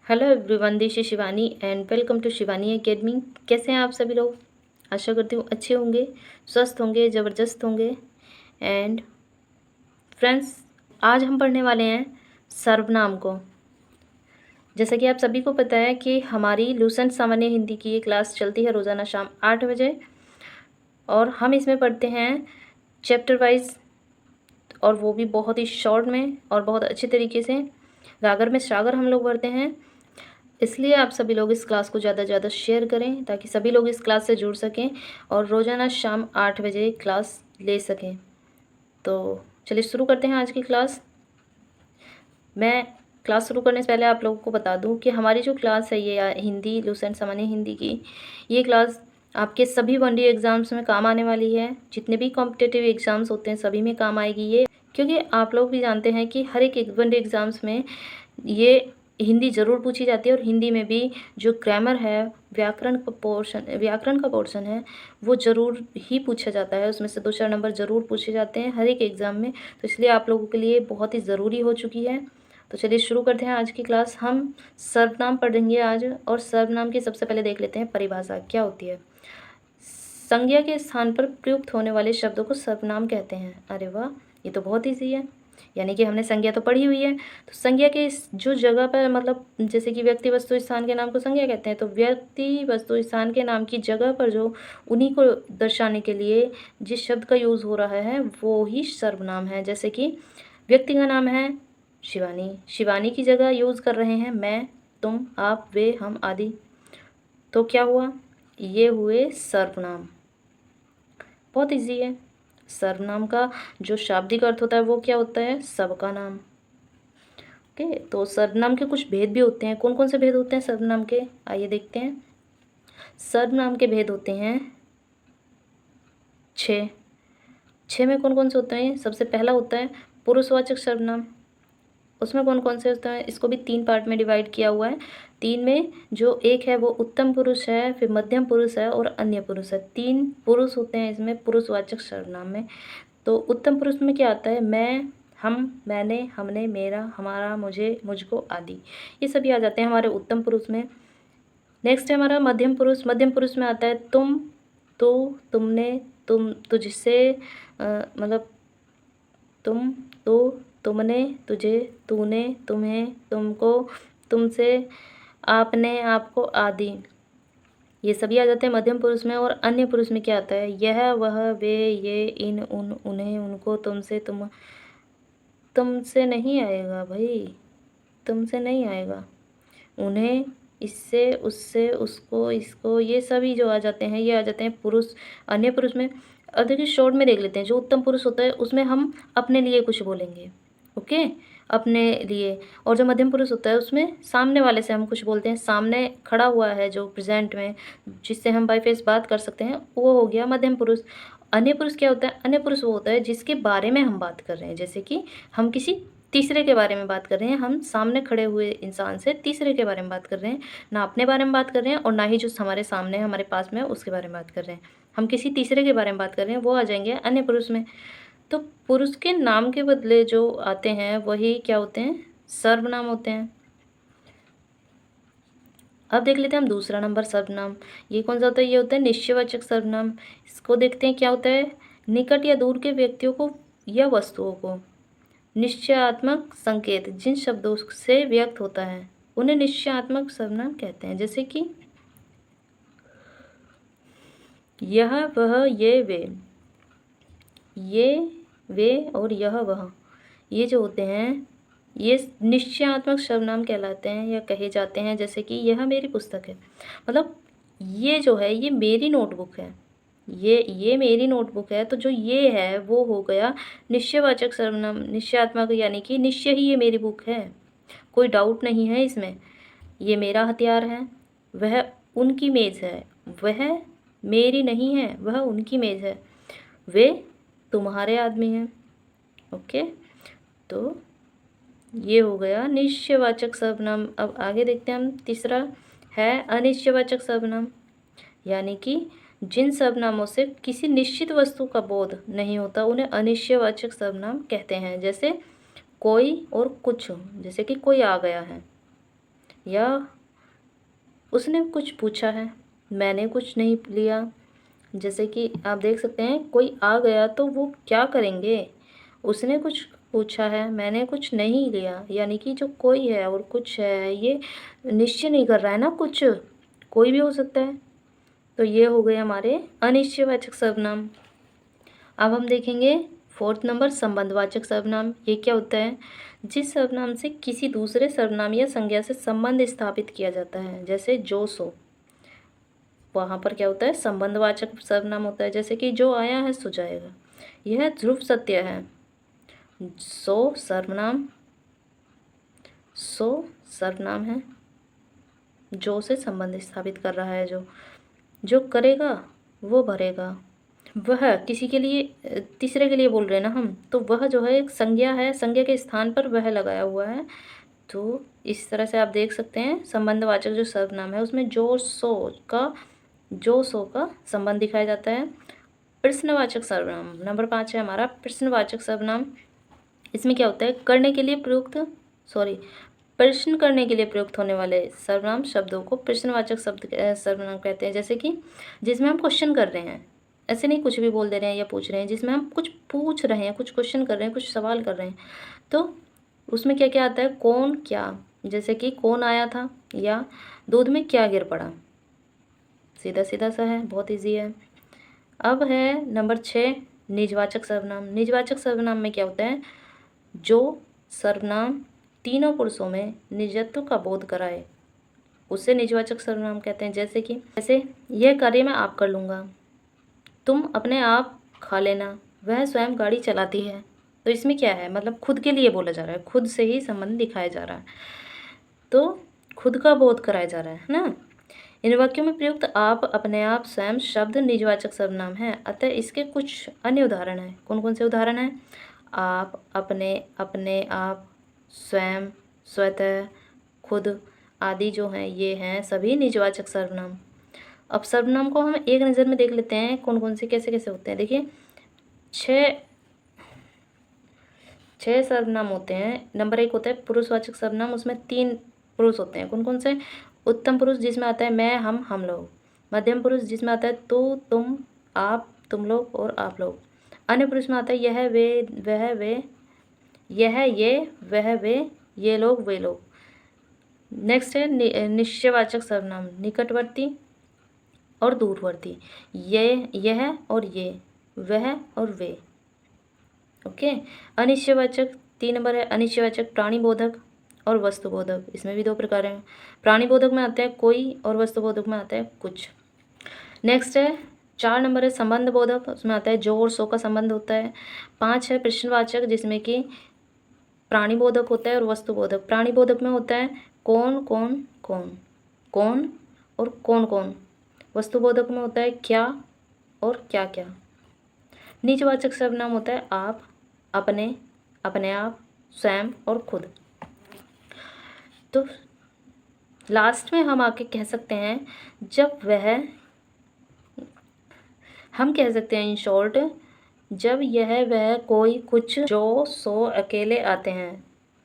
Hello everyone, this is Shivani and welcome to Shivani academy. कैसे हैं आप सभी लोग? आशा करती हूँ अच्छे होंगे, स्वस्थ होंगे, ज़बरदस्त होंगे। एंड फ्रेंड्स, आज हम पढ़ने वाले हैं सर्वनाम को। जैसा कि आप सभी को पता है कि हमारी लूसेंट सामान्य हिंदी की ये क्लास चलती है रोज़ाना शाम 8 बजे, और हम इसमें पढ़ते हैं चैप्टर वाइज, और वो भी बहुत ही शॉर्ट में और बहुत अच्छे तरीके से, गागर में सागर हम लोग पढ़ते हैं। इसलिए आप सभी लोग इस क्लास को ज़्यादा से ज़्यादा शेयर करें ताकि सभी लोग इस क्लास से जुड़ सकें और रोज़ाना शाम 8 बजे क्लास ले सकें। तो चलिए शुरू करते हैं आज की क्लास। मैं क्लास शुरू करने से पहले आप लोगों को बता दूं कि हमारी जो क्लास है ये हिंदी लूसेंट सामान्य हिंदी की, ये क्लास आपके सभी वनडे एग्ज़ाम्स में काम आने वाली है। जितने भी कॉम्पिटिटिव एग्ज़ाम्स होते हैं सभी में काम आएगी ये, क्योंकि आप लोग भी जानते हैं कि हर एक वनडे एग्ज़ाम्स में ये हिंदी ज़रूर पूछी जाती है, और हिंदी में भी जो ग्रामर है, व्याकरण का पोर्शन है, वो ज़रूर ही पूछा जाता है। उसमें से 2-4 नंबर ज़रूर पूछे जाते हैं हर एक एग्ज़ाम में, तो इसलिए आप लोगों के लिए बहुत ही ज़रूरी हो चुकी है। तो चलिए शुरू करते हैं आज की क्लास। हम सर्वनाम पढ़ेंगे आज, और सर्वनाम की सबसे पहले देख लेते हैं परिभाषा क्या होती है। संज्ञा के स्थान पर प्रयुक्त होने वाले शब्दों को सर्वनाम कहते हैं। अरे वाह, ये तो बहुत ईजी है। यानी कि हमने संज्ञा तो पढ़ी हुई है, तो संज्ञा के जो जगह पर, मतलब जैसे कि व्यक्ति वस्तु स्थान के नाम को संज्ञा कहते हैं, तो व्यक्ति वस्तु स्थान के नाम की जगह पर जो उन्हीं को दर्शाने के लिए जिस शब्द का यूज़ हो रहा है वो ही सर्वनाम है। जैसे कि व्यक्ति का नाम है शिवानी, शिवानी की जगह यूज़ कर रहे हैं मैं, तुम, आप, वे, हम आदि, तो क्या हुआ, ये हुए सर्वनाम। बहुत इजी है। सर्वनाम का जो शाब्दिक अर्थ होता है वो क्या होता है, सबका नाम। ओके, तो सर्वनाम के कुछ भेद भी होते हैं। कौन कौन से भेद होते हैं सर्वनाम के, आइए देखते हैं। सर्वनाम के भेद होते हैं 6। 6 में कौन कौन से होते हैं? सबसे पहला होता है पुरुषवाचक सर्वनाम। उसमें कौन कौन से होते हैं? इसको भी 3 पार्ट में डिवाइड किया हुआ है। 3 में जो एक है वो उत्तम पुरुष है, फिर मध्यम पुरुष है और अन्य पुरुष है। 3 पुरुष होते हैं इसमें पुरुषवाचक सर्वनाम में। तो उत्तम पुरुष में क्या आता है, मैं, हम, मैंने, हमने, मेरा, हमारा, मुझे, मुझको आदि, ये सभी आ जाते हैं हमारे उत्तम पुरुष में। नेक्स्ट है हमारा मध्यम पुरुष। मध्यम पुरुष में आता है तुम, तू, तुमने, तुम, तुझसे, मतलब तुम, तू, तुमने, तुझे, तूने, तुम्हें, तुमको, तुमसे, आपने, आपको आदि, ये सभी आ जाते हैं मध्यम पुरुष में। और अन्य पुरुष में क्या आता है, यह, वह, वे, ये, इन, उन, उन्हें, उनको, तुमसे, तुमसे नहीं आएगा भाई, तुमसे नहीं आएगा, उन्हें, इससे, उससे, उसको, इसको, ये सभी जो आ जाते हैं ये आ जाते हैं पुरुष, अन्य पुरुष में। अब देखिए शॉर्ट में देख लेते हैं। जो उत्तम पुरुष होता है उसमें हम अपने लिए कुछ बोलेंगे, ओके, अपने लिए। और जो मध्यम पुरुष होता है उसमें सामने वाले से हम कुछ बोलते हैं, सामने खड़ा हुआ है जो प्रेजेंट में, जिससे हम बाई फेस बात कर सकते हैं, वो हो गया मध्यम पुरुष। अन्य पुरुष क्या होता है? अन्य पुरुष वो होता है जिसके बारे में हम बात कर रहे हैं। जैसे कि हम किसी तीसरे के बारे में बात कर रहे हैं, हम सामने खड़े हुए इंसान से तीसरे के बारे में बात कर रहे हैं, ना अपने बारे में बात कर रहे हैं और ना ही जो हमारे सामने हमारे पास में है उसके बारे में बात कर रहे हैं, हम किसी तीसरे के बारे में बात कर रहे हैं, वो आ जाएंगे अन्य पुरुष में। तो पुरुष के नाम के बदले जो आते हैं वही क्या होते हैं, सर्वनाम होते हैं। अब देख लेते हैं हम दूसरा नंबर सर्वनाम। ये कौन सा होता है? ये होता है निश्चयवाचक सर्वनाम। इसको देखते हैं क्या होता है। निकट या दूर के व्यक्तियों को या वस्तुओं को निश्चयात्मक संकेत जिन शब्दों से व्यक्त होता है उन्हें निश्चयात्मक सर्वनाम कहते हैं। जैसे कि यह, वह, ये वे और यह वह, ये जो होते हैं ये निश्चयात्मक सर्वनाम कहलाते हैं या कहे जाते हैं। जैसे कि यह मेरी पुस्तक है, मतलब ये जो है ये मेरी नोटबुक है, ये मेरी नोटबुक है, तो जो ये है वो हो गया निश्चयवाचक सर्वनाम, निश्चयात्मक, यानी कि निश्चय ही ये मेरी बुक है, कोई डाउट नहीं है इसमें। ये मेरा हथियार है, वह उनकी मेज़ है, वह मेरी नहीं है, वह उनकी मेज़ है, वे तुम्हारे आदमी हैं। ओके, तो ये हो गया निश्चयवाचक सर्वनाम। अब आगे देखते हैं हम। तीसरा है अनिश्चयवाचक सर्वनाम, यानी कि जिन सर्वनामों से किसी निश्चित वस्तु का बोध नहीं होता उन्हें अनिश्चयवाचक सर्वनाम कहते हैं। जैसे कोई और कुछ, जैसे कि कोई आ गया है, या उसने कुछ पूछा है, मैंने कुछ नहीं लिया। जैसे कि आप देख सकते हैं कोई आ गया तो वो क्या करेंगे, उसने कुछ पूछा है, मैंने कुछ नहीं लिया, यानी कि जो कोई है और कुछ है ये निश्चय नहीं कर रहा है ना, कुछ कोई भी हो सकता है। तो ये हो गए हमारे अनिश्चयवाचक सर्वनाम। अब हम देखेंगे 4th नंबर संबंधवाचक सर्वनाम। ये क्या होता है, जिस सर्वनाम से किसी दूसरे सर्वनाम या संज्ञा से संबंध स्थापित किया जाता है। जैसे जो सो, वहाँ पर क्या होता है, संबंधवाचक सर्वनाम होता है। जैसे कि जो आया है सो जाएगा, यह ध्रुव सत्य है। सो सर्वनाम है, जो से संबंध स्थापित कर रहा है। जो करेगा वो भरेगा। वह किसी के लिए, तीसरे के लिए बोल रहे हैं ना हम, तो वह जो है एक संज्ञा है, संज्ञा के स्थान पर वह लगाया हुआ है। तो इस तरह से आप देख सकते हैं संबंधवाचक जो सर्वनाम है उसमें जो सो का संबंध दिखाया जाता है। प्रश्नवाचक सर्वनाम नंबर 5 है हमारा प्रश्नवाचक सर्वनाम। इसमें क्या होता है, प्रश्न करने के लिए प्रयुक्त होने वाले सर्वनाम शब्दों को प्रश्नवाचक सर्वनाम कहते हैं। जैसे कि जिसमें हम क्वेश्चन कर रहे हैं, ऐसे नहीं कुछ भी बोल दे रहे हैं या पूछ रहे हैं, जिसमें हम कुछ पूछ रहे हैं, कुछ क्वेश्चन कर रहे हैं, कुछ सवाल कर रहे हैं, तो उसमें क्या क्या आता है, कौन क्या। जैसे कि कौन आया था या दूध में क्या गिर पड़ा। सीधा सीधा सा है, बहुत ईजी है। अब है नंबर 6 निजवाचक सर्वनाम। निजवाचक सर्वनाम में क्या होता है, जो सर्वनाम तीनों पुरुषों में निजत्व का बोध कराए उसे निजवाचक सर्वनाम कहते हैं। जैसे यह कार्य मैं आप कर लूँगा, तुम अपने आप खा लेना, वह स्वयं गाड़ी चलाती है। तो इसमें क्या है, मतलब खुद के लिए बोला जा रहा है, खुद से ही संबंध दिखाया जा रहा है, तो खुद का बोध कराया जा रहा है ना। इन वाक्यों में प्रयुक्त आप, अपने आप, स्वयं शब्द निजवाचक सर्वनाम है। अतः इसके कुछ अन्य उदाहरण हैं। कौन कौन से उदाहरण हैं, आप, अपने, अपने आप, स्वयं, स्वतः, खुद आदि जो हैं ये हैं सभी निजवाचक सर्वनाम। अब सर्वनाम को हम एक नज़र में देख लेते हैं कौन कौन से कैसे कैसे होते हैं। देखिए 6 सर्वनाम होते हैं। नंबर 1 होता है पुरुषवाचक सर्वनाम, उसमें 3 पुरुष होते हैं। कौन कौन से, उत्तम पुरुष जिसमें आता है मैं, हम लोग। मध्यम पुरुष जिसमें आता है तू, तुम, आप, तुम लोग और आप लोग। अन्य पुरुष में आता है यह, वे, वह, वे, यह, ये, वह, वे, ये लोग, वे लोग। नेक्स्ट है निश्चयवाचक सर्वनाम, निकटवर्ती और दूरवर्ती। यह और ये, वह और वे। ओके। अनिश्चयवाचक 3 नंबर है अनिश्चयवाचक प्राणीबोधक और वस्तुबोधक। इसमें भी 2 प्रकार हैं। प्राणीबोधक में आता है कोई और वस्तुबोधक में आता है कुछ। नेक्स्ट है 4 नंबर है संबंध बोधक, उसमें आता है जो और सो का संबंध होता है। 5 है प्रश्नवाचक जिसमें कि प्राणीबोधक होता है और वस्तुबोधक। प्राणीबोधक में होता है कौन कौन कौन, कौन और कौन कौन। वस्तुबोधक में होता है क्या और क्या क्या। निजवाचक सर्वनाम होता है आप, अपने, अपने आप, स्वयं और खुद। तो लास्ट में हम आके कह सकते हैं जब वह, हम कह सकते हैं इन शॉर्ट, जब यह, वह, कोई, कुछ, जो, सो अकेले आते हैं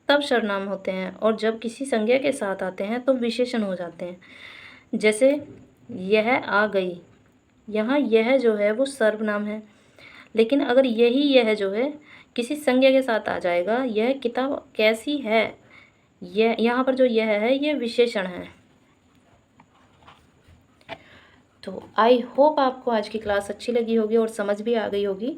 तब सर्वनाम होते हैं, और जब किसी संज्ञा के साथ आते हैं तो विशेषण हो जाते हैं। जैसे यह आ गई, यहाँ यह जो है वो सर्वनाम है, लेकिन अगर यह जो है किसी संज्ञा के साथ आ जाएगा, यह किताब कैसी है, यह यहाँ पर जो यह है ये विशेषण है। तो आई होप आपको आज की क्लास अच्छी लगी होगी और समझ भी आ गई होगी।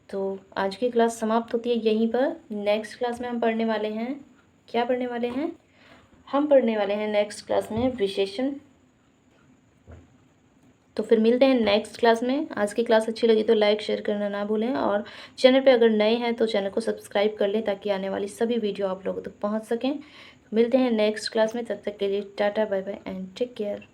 तो आज की क्लास समाप्त होती है यहीं पर। नेक्स्ट क्लास में हम पढ़ने वाले हैं, क्या पढ़ने वाले हैं, हम पढ़ने वाले हैं नेक्स्ट क्लास में विशेषण। तो फिर मिलते हैं नेक्स्ट क्लास में। आज की क्लास अच्छी लगी तो लाइक शेयर करना ना भूलें, और चैनल पे अगर नए हैं तो चैनल को सब्सक्राइब कर लें ताकि आने वाली सभी वीडियो आप लोगों तक पहुंच सकें। मिलते हैं नेक्स्ट क्लास में, तब तक के लिए tata bye bye and take care.